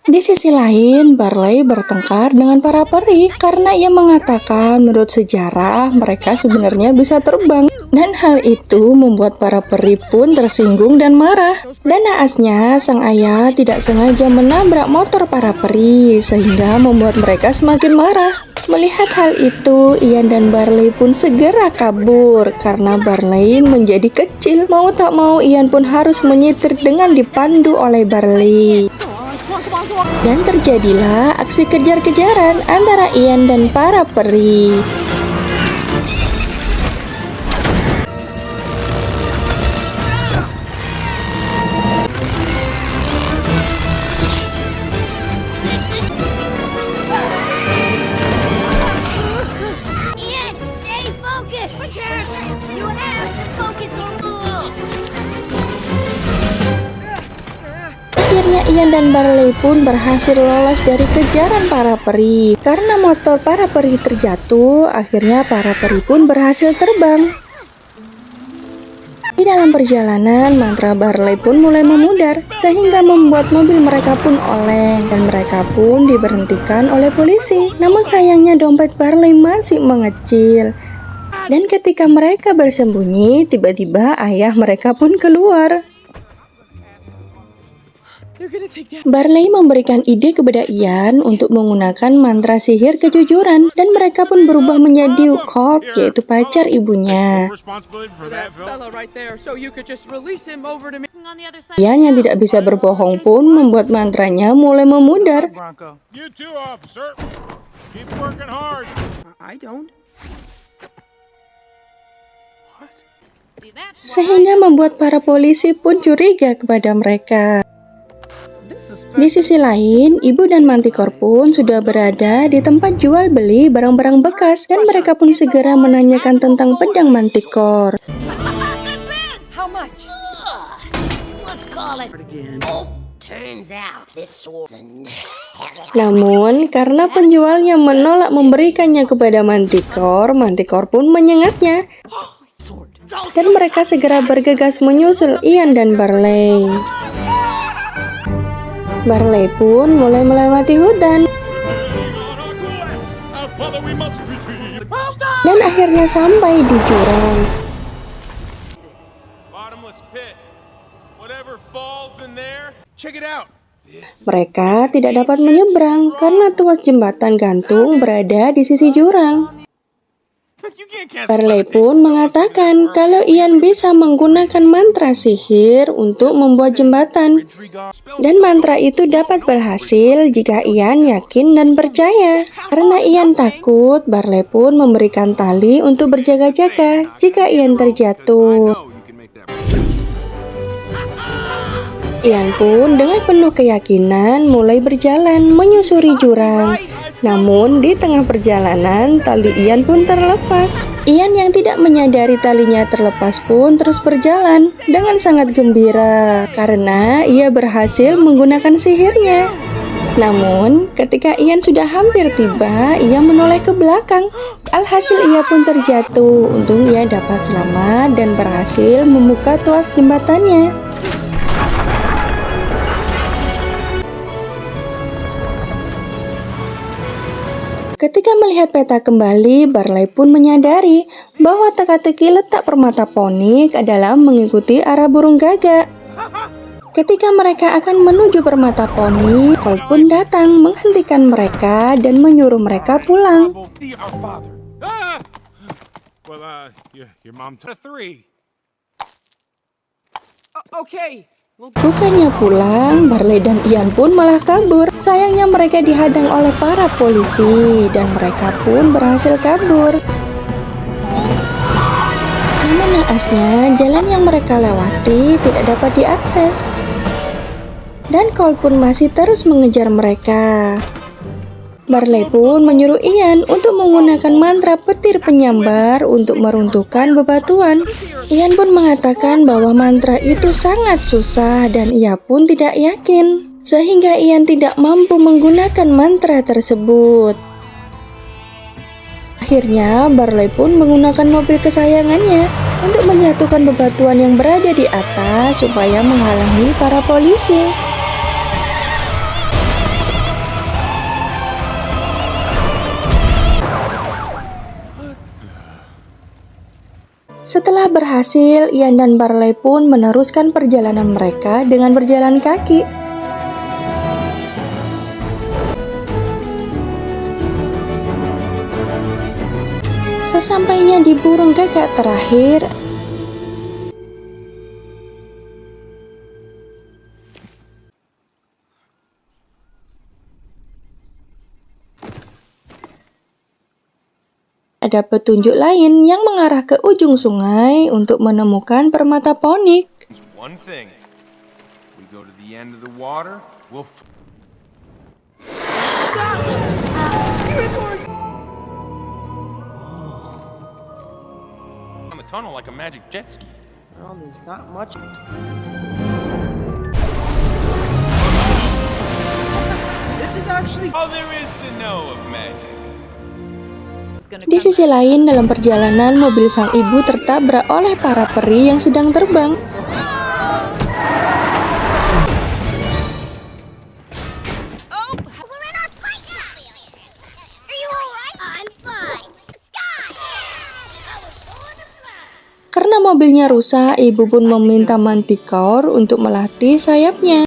Di sisi lain, Barley bertengkar dengan para peri karena ia mengatakan menurut sejarah mereka sebenarnya bisa terbang. Dan hal itu membuat para peri pun tersinggung dan marah. Dan naasnya, sang ayah tidak sengaja menabrak motor para peri sehingga membuat mereka semakin marah. Melihat hal itu, Ian dan Barley pun segera kabur karena Barley menjadi kecil. Mau tak mau, Ian pun harus menyetir dengan dipandu oleh Barley. Dan terjadilah aksi kejar-kejaran antara Ian dan para peri. Ian, stay focused! I can't! You have to focus more! Akhirnya Ian dan Barley pun berhasil lolos dari kejaran para peri. Karena motor para peri terjatuh, akhirnya para peri pun berhasil terbang. Di dalam perjalanan, mantra Barley pun mulai memudar, sehingga membuat mobil mereka pun oleng, dan mereka pun diberhentikan oleh polisi. Namun sayangnya dompet Barley masih mengecil. Dan ketika mereka bersembunyi, tiba-tiba ayah mereka pun keluar. Barley memberikan ide kepada Ian untuk menggunakan mantra sihir kejujuran, dan mereka pun berubah menjadi Colt, yaitu pacar ibunya. On the other side. Ian yang tidak bisa berbohong pun membuat mantranya mulai memudar, You too, officer. Keep working hard. I don't. See, that's sehingga membuat para polisi pun curiga kepada mereka. Di sisi lain, ibu dan Manticore pun sudah berada di tempat jual beli barang-barang bekas, dan mereka pun segera menanyakan tentang pedang Manticore. How much? let's call it. Again. Oh, turns out this sword's Namun, karena penjualnya menolak memberikannya kepada Manticore, Manticore pun menyengatnya. Dan mereka segera bergegas menyusul Ian dan Barley. Barley pun mulai melewati hutan, Father, we must retreat. dan akhirnya sampai di jurang. Bottomless pit. Whatever falls in there, check it out. Mereka tidak dapat menyeberang karena tuas jembatan gantung berada di sisi jurang. You can't cast Barley pun mengatakan kalau Ian bisa menggunakan mantra sihir untuk membuat jembatan. Dan mantra itu dapat berhasil jika Ian yakin dan percaya. Karena Ian takut, Barley pun memberikan tali untuk berjaga-jaga jika Ian terjatuh. Ian pun dengan penuh keyakinan mulai berjalan menyusuri jurang. Namun di tengah perjalanan, tali Ian pun terlepas. Ian yang tidak menyadari talinya terlepas pun terus berjalan dengan sangat gembira karena ia berhasil menggunakan sihirnya. Namun, ketika Ian sudah hampir tiba, ia menoleh ke belakang. Alhasil ia pun terjatuh. Untung ia dapat selamat dan berhasil membuka tuas jembatannya. Ketika melihat peta kembali, Barley pun menyadari bahwa teka-teki letak permata Ponik adalah mengikuti arah burung gagak. Ketika mereka akan menuju permata Ponik, Colt pun datang menghentikan mereka dan menyuruh mereka pulang. See our father. Ah! Well, your mom to three. Okay. Bukannya pulang, Barley dan Ian pun malah kabur. Sayangnya mereka dihadang oleh para polisi dan mereka pun berhasil kabur. Namun naasnya, jalan yang mereka lewati tidak dapat diakses. Dan Colt pun masih terus mengejar mereka. Barley pun menyuruh Ian untuk menggunakan mantra petir penyambar untuk meruntuhkan bebatuan. Ian pun mengatakan bahwa mantra itu sangat susah dan ia pun tidak yakin, sehingga Ian tidak mampu menggunakan mantra tersebut. Akhirnya, Barley pun menggunakan mobil kesayangannya untuk menyatukan bebatuan yang berada di atas supaya menghalangi para polisi. Setelah berhasil, Ian dan Barley pun meneruskan perjalanan mereka dengan berjalan kaki. Sesampainya di burung gagak terakhir, ada petunjuk lain yang mengarah ke ujung sungai untuk menemukan permata ponik. It's one thing. We go to the end of the water, we'll on the tunnel like a magic jet ski. Well, there's not much. This is actually. All there is to know of magic. Di sisi lain, dalam perjalanan, mobil sang ibu tertabrak oleh para peri yang sedang terbang. We're in our fight now. Are you alright? I'm fine. Sky! I was born to fly. Karena mobilnya rusak, ibu pun meminta Manticore untuk melatih sayapnya.